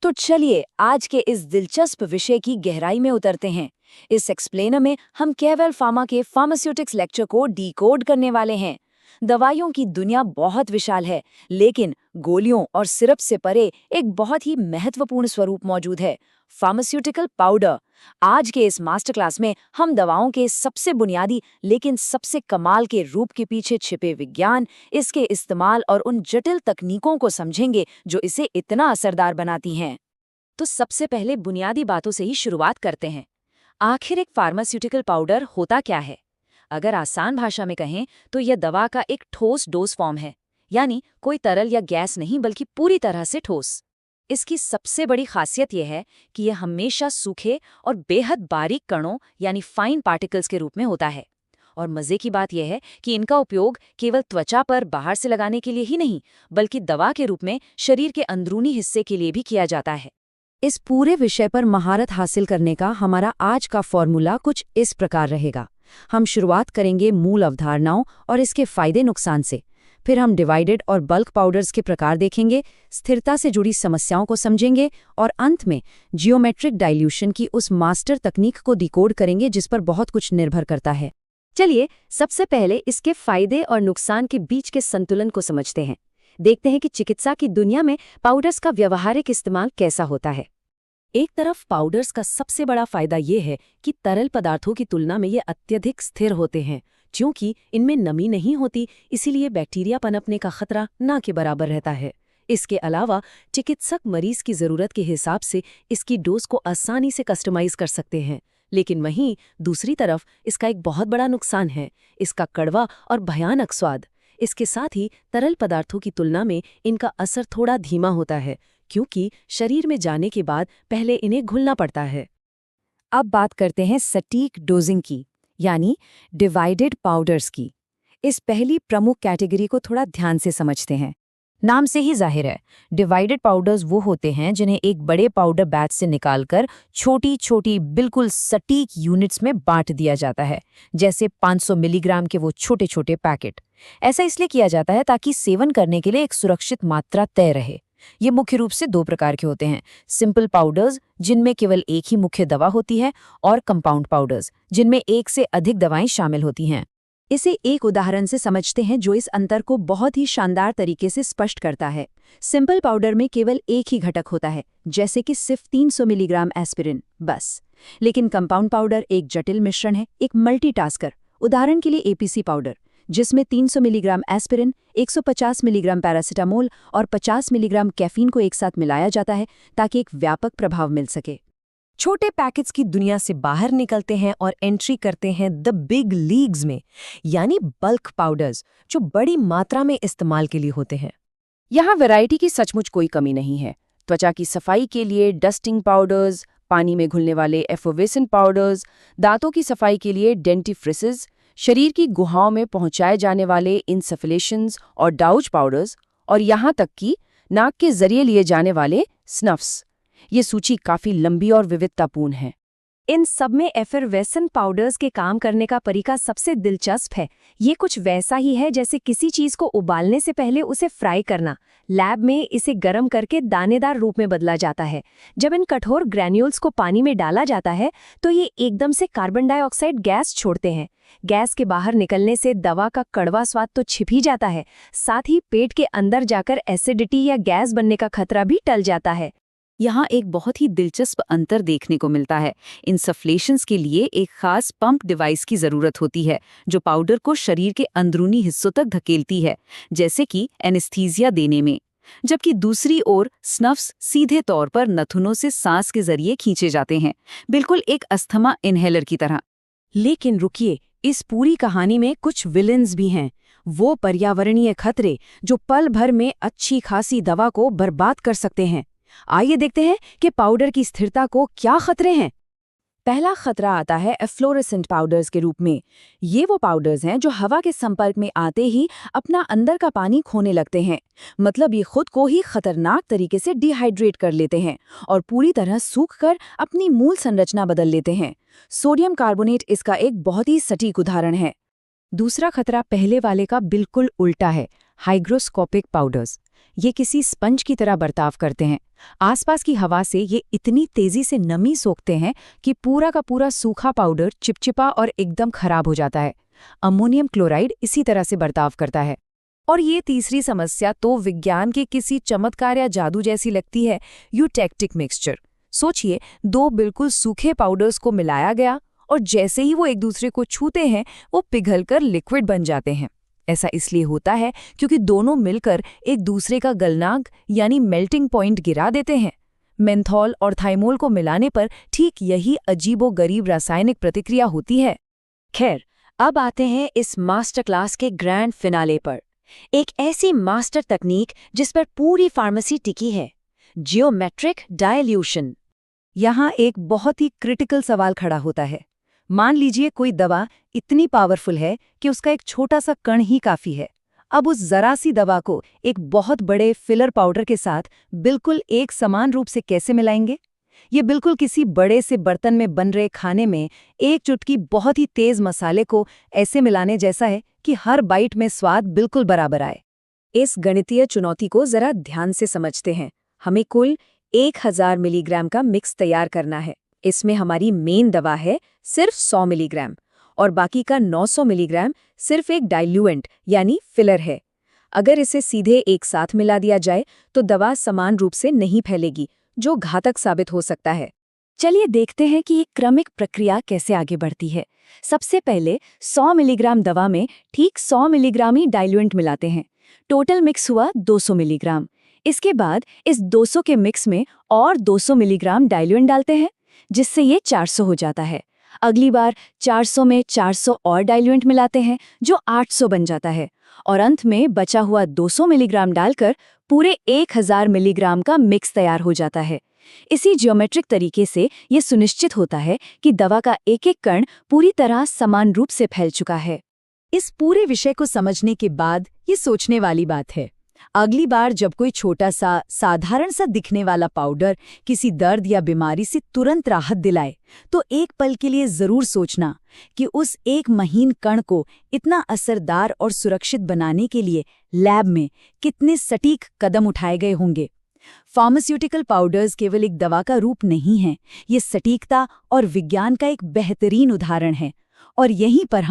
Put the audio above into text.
तो चलिए आज के इस दिलचस्प विषय की गहराई में उतरते हैं। इस एक्सप्लेनर में हम केवल फार्मा के फार्मास्यूटिक्स लेक्चर को डिकोड करने वाले हैं। दवाइयों की दुनिया बहुत विशाल है, लेकिन गोलियों और सिरप से परे एक बहुत ही महत्वपूर्ण स्वरूप मौजूद है, फार्मास्यूटिकल पाउडर। आज के इस मास्टर क्लास में हम दवाओं के सबसे बुनियादी लेकिन सबसे कमाल के रूप के पीछे छिपे विज्ञान, इसके इस्तेमाल और उन जटिल तकनीकों को समझेंगे जो इसे इतना असरदार बनाती हैं। तो सबसे पहले बुनियादी बातों से ही शुरुआत करते हैं। आखिर एक फार्मास्यूटिकल पाउडर होता क्या है? अगर आसान भाषा में कहें तो यह दवा का एक ठोस डोज फॉर्म है, यानी कोई तरल या गैस नहीं बल्कि पूरी तरह से ठोस। इसकी सबसे बड़ी खासियत यह है कि यह हमेशा सूखे और बेहद बारीक कणों यानी फाइन पार्टिकल्स के रूप में होता है। और मज़े की बात यह है कि इनका उपयोग केवल त्वचा पर बाहर से लगाने के लिए ही नहीं, बल्कि दवा के रूप में शरीर के अंदरूनी हिस्से के लिए भी किया जाता है। इस पूरे विषय पर महारत हासिल करने का हमारा आज का फॉर्मूला कुछ इस प्रकार रहेगा। हम शुरुआत करेंगे मूल अवधारणाओं और इसके फायदे नुकसान से। फिर हम डिवाइडेड और बल्क पाउडर्स के प्रकार देखेंगे, स्थिरता से जुड़ी समस्याओं को समझेंगे और अंत में जियोमेट्रिक डाइल्यूशन की उस मास्टर तकनीक को डिकोड करेंगे जिस पर बहुत कुछ निर्भर करता है। चलिए सबसे पहले इसके फायदे और नुकसान के बीच के संतुलन को समझते हैं। देखते हैं कि चिकित्सा की दुनिया में पाउडर्स का व्यावहारिक इस्तेमाल कैसा होता है। एक तरफ पाउडर्स का सबसे बड़ा फायदा ये है कि तरल पदार्थों की तुलना में ये अत्यधिक स्थिर होते हैं। क्योंकि इनमें नमी नहीं होती, इसीलिए बैक्टीरिया पनपने का खतरा ना के बराबर रहता है। इसके अलावा चिकित्सक मरीज की ज़रूरत के हिसाब से इसकी डोज को आसानी से कस्टमाइज कर सकते हैं। लेकिन वहीं दूसरी तरफ इसका एक बहुत बड़ा नुकसान है, इसका कड़वा और भयानक स्वाद। इसके साथ ही तरल पदार्थों की तुलना में इनका असर थोड़ा धीमा होता है, क्योंकि शरीर में जाने के बाद पहले इन्हें घुलना पड़ता है। अब बात करते हैं सटीक डोजिंग की, यानी डिवाइडेड पाउडर्स की। इस पहली प्रमुख कैटेगरी को थोड़ा ध्यान से समझते हैं। नाम से ही जाहिर है, डिवाइडेड पाउडर्स वो होते हैं जिन्हें एक बड़े पाउडर बैच से निकालकर छोटी छोटी बिल्कुल सटीक यूनिट्स में बांट दिया जाता है, जैसे 500 मिलीग्राम के वो छोटे छोटे पैकेट। ऐसा इसलिए किया जाता है ताकि सेवन करने के लिए एक सुरक्षित मात्रा तय रहे। ये मुख्य रूप से दो प्रकार के होते हैं, सिंपल पाउडर्स जिनमें केवल एक ही मुख्य दवा होती है, और कंपाउंड पाउडर्स जिनमें एक से अधिक दवाएं शामिल होती हैं। इसे एक उदाहरण से समझते हैं जो इस अंतर को बहुत ही शानदार तरीके से स्पष्ट करता है। सिंपल पाउडर में केवल एक ही घटक होता है, जैसे कि सिर्फ 300 मिलीग्राम एस्पिरिन, बस। लेकिन कंपाउंड पाउडर एक जटिल मिश्रण है, एक मल्टीटास्कर। उदाहरण के लिए एपीसी पाउडर, जिसमें 300 मिलीग्राम एस्पिरिन, 150 मिलीग्राम पैरासीटामोल और 50 मिलीग्राम कैफीन को एक साथ मिलाया जाता है ताकि एक व्यापक प्रभाव मिल सके। छोटे पैकेट्स की दुनिया से बाहर निकलते हैं और एंट्री करते हैं द बिग लीग्स में, यानी बल्क पाउडर्स, जो बड़ी मात्रा में इस्तेमाल के लिए होते हैं। यहाँ वैरायटी की सचमुच कोई कमी नहीं है। त्वचा की सफाई के लिए डस्टिंग पाउडर्स, पानी में घुलने वाले एफोवेसेंट पाउडर्स, दांतों की सफाई के लिए डेंटिफ्रिसेस, शरीर की गुहाओं में पहुंचाए जाने वाले इंसफलेशंस और डाउच पाउडर्स, और यहाँ तक कि नाक के जरिए लिए जाने वाले स्नफ्स। ये सूची काफी लंबी और विविधतापूर्ण है। इन सब में एफरवेसेंट पाउडर्स के काम करने का तरीका सबसे दिलचस्प है। ये कुछ वैसा ही है जैसे किसी चीज को उबालने से पहले उसे फ्राई करना। लैब में इसे गर्म करके दानेदार रूप में बदला जाता है। जब इन कठोर ग्रैन्यूल्स को पानी में डाला जाता है तो ये एकदम से कार्बन डाइऑक्साइड गैस छोड़ते हैं। गैस के बाहर निकलने से दवा का कड़वा स्वाद तो छिप ही जाता है, साथ ही पेट के अंदर जाकर एसिडिटी या गैस बनने का खतरा भी टल जाता है। यहाँ एक बहुत ही दिलचस्प अंतर देखने को मिलता है। इंसफ्लेशंस के लिए एक खास पंप डिवाइस की जरूरत होती है जो पाउडर को शरीर के अंदरूनी हिस्सों तक धकेलती है, जैसे कि एनेस्थीसिया देने में। जबकि दूसरी ओर स्नफ्स सीधे तौर पर नथुनों से सांस के जरिए खींचे जाते हैं, बिल्कुल एक अस्थमा इनहेलर की तरह। लेकिन रुकिए, इस पूरी कहानी में कुछ विलेंस भी हैं, वो पर्यावरणीय खतरे जो पल भर में अच्छी खासी दवा को बर्बाद कर सकते हैं। आइए देखते हैं कि पाउडर की स्थिरता को क्या खतरे हैं। पहला खतरा आता है एफ्लोरेसेंट पाउडर्स के रूप में। ये वो पाउडर्स हैं जो हवा के संपर्क में आते ही अपना अंदर का पानी खोने लगते हैं। मतलब ये खुद को ही खतरनाक तरीके से डिहाइड्रेट कर लेते हैं और पूरी तरह सूखकर अपनी मूल संरचना बदल लेते हैं। सोडियम कार्बोनेट इसका एक बहुत ही सटीक उदाहरण है। दूसरा खतरा पहले वाले का बिल्कुल उल्टा है, हाइग्रोस्कोपिक पाउडर्स। ये किसी स्पंज की तरह बर्ताव करते हैं। आसपास की हवा से ये इतनी तेजी से नमी सोखते हैं कि पूरा का पूरा सूखा पाउडर चिपचिपा और एकदम खराब हो जाता है। अमोनियम क्लोराइड इसी तरह से बर्ताव करता है। और ये तीसरी समस्या तो विज्ञान के किसी चमत्कार या जादू जैसी लगती है, यूटेक्टिक मिक्सचर। सोचिए, दो बिल्कुल सूखे पाउडर्स को मिलाया गया और जैसे ही वो एक दूसरे को छूते हैं वो पिघलकर लिक्विड बन जाते हैं। ऐसा इसलिए होता है क्योंकि दोनों मिलकर एक दूसरे का गलनांक यानी मेल्टिंग पॉइंट गिरा देते हैं। मेंथॉल और थाइमोल को मिलाने पर ठीक यही अजीबोगरीब रासायनिक प्रतिक्रिया होती है। खैर, अब आते हैं इस मास्टर क्लास के ग्रैंड फिनाले पर, एक ऐसी मास्टर तकनीक जिस पर पूरी फार्मेसी टिकी है, जियोमेट्रिक डाइल्यूशन। यहाँ एक बहुत ही क्रिटिकल सवाल खड़ा होता है। मान लीजिए कोई दवा इतनी पावरफुल है कि उसका एक छोटा सा कण ही काफी है। अब उस जरा सी दवा को एक बहुत बड़े फिलर पाउडर के साथ बिल्कुल एक समान रूप से कैसे मिलाएंगे? ये बिल्कुल किसी बड़े से बर्तन में बन रहे खाने में एक चुटकी बहुत ही तेज मसाले को ऐसे मिलाने जैसा है कि हर बाइट में स्वाद बिल्कुल बराबर आए। इस गणितीय चुनौती को जरा ध्यान से समझते हैं। हमें कुल 1000 मिलीग्राम का मिक्स तैयार करना है। इसमें हमारी मेन दवा है सिर्फ 100 मिलीग्राम और बाकी का 900 मिलीग्राम सिर्फ एक डाइल्यूएंट यानी फिलर है। अगर इसे सीधे एक साथ मिला दिया जाए तो दवा समान रूप से नहीं फैलेगी, जो घातक साबित हो सकता है। चलिए देखते हैं कि ये क्रमिक प्रक्रिया कैसे आगे बढ़ती है। सबसे पहले 100 मिलीग्राम दवा में ठीक 100 मिलीग्राम ही डाइल्यूएंट मिलाते हैं। टोटल मिक्स हुआ 200 मिलीग्राम। इसके बाद इस 200 के मिक्स में और 200 मिलीग्राम डाइल्यूएंट डालते हैं, जिससे ये 400 हो जाता है। अगली बार 400 में 400 और डाइल्यूएंट मिलाते हैं, जो 800 बन जाता है। और अंत में बचा हुआ 200 मिलीग्राम डालकर पूरे 1000 मिलीग्राम का मिक्स तैयार हो जाता है। इसी ज्योमेट्रिक तरीके से ये सुनिश्चित होता है कि दवा का एक एक कण पूरी तरह समान रूप से फैल चुका है। इस पूरे विषय को समझने के बाद ये सोचने वाली बात है, अगली बार जब कोई छोटा सा साधारण सा दिखने वाला पाउडर किसी दर्द या बीमारी से तुरंत राहत दिलाए, तो एक पल के लिए जरूर सोचना कि उस एक महीन कण को इतना असरदार और सुरक्षित बनाने के लिए लैब में कितने सटीक कदम उठाए गए होंगे। फार्मास्यूटिकल पाउडर्स केवल एक दवा का रूप नहीं है, ये सटीकता और विज्ञान का एक बेहतरीन उदाहरण है। और यहीं पर हम